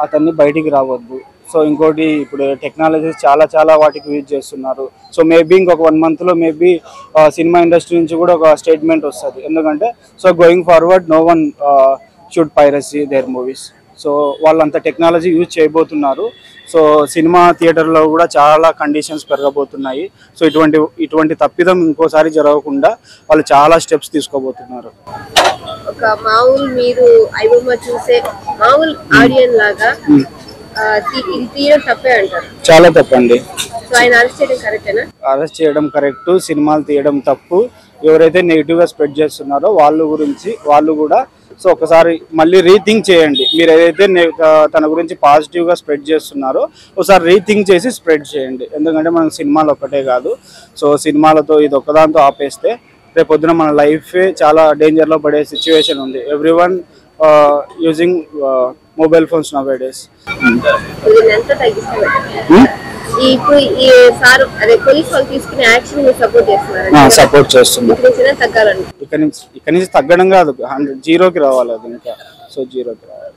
అతన్ని బయటికి రావద్దు. సో ఇంకోటి ఇప్పుడు టెక్నాలజీస్ చాలా వాటికి యూజ్ చేస్తున్నారు. సో మేబీ ఇంకొక 1 monthలో మేబీ సినిమా ఇండస్ట్రీ నుంచి కూడా ఒక స్టేట్మెంట్ వస్తుంది. ఎందుకంటే so going forward no one should piracy their movies. So వాళ్ళంత టెక్నాలజీ యూజ్ చేయబోతున్నారు. సో సినిమా థియేటర్లో కూడా చాలా కండిషన్స్ పెరగబోతున్నాయి. సో ఇటువంటి తప్పిదం ఇంకోసారి జరగకుండా వాళ్ళు చాలా స్టెప్స్ తీసుకోబోతున్నారు. ఒక మామూలు మీరు ఐబొమ్మ చూసే మామూలు ఆడియన్స్ లాగా ఇది తీయడం తప్పే అంటారు? చాలా తప్పండి. సో ఆయన అరెస్ట్ చేయడం కరెక్టేనా? అరెస్ట్ చేయడం కరెక్ట్, సినిమాలు తీయడం తప్పు. ఎవరైతే నెగిటివ్గా స్ప్రెడ్ చేస్తున్నారో వాళ్ళు కూడా సో ఒకసారి మళ్ళీ రీథింక్ చేయండి. మీరు ఏదైతే తన గురించి పాజిటివ్గా స్ప్రెడ్ చేస్తున్నారో ఒకసారి రీథింక్ చేసి స్ప్రెడ్ చేయండి. ఎందుకంటే మనకు సినిమాలు ఒక్కటే కాదు. సో సినిమాలతో ఇది ఒక్కదాంతో ఆపేస్తే రేపొద్దున మన లైఫే చాలా డేంజర్లో పడే సిచ్యువేషన్ ఉంది. Everyone using mobile phones now days. ఇప్పుడు ఈ సార్ అదే పోలీస్ వాళ్ళు తీసుకునే యాక్షన్ మీరు సపోర్ట్ చేస్తున్నారు. ఇక్కడ నుంచి తగ్గడం కాదు, 0కి రావాలి. అది ఇంకా సో 0కి రావాలి.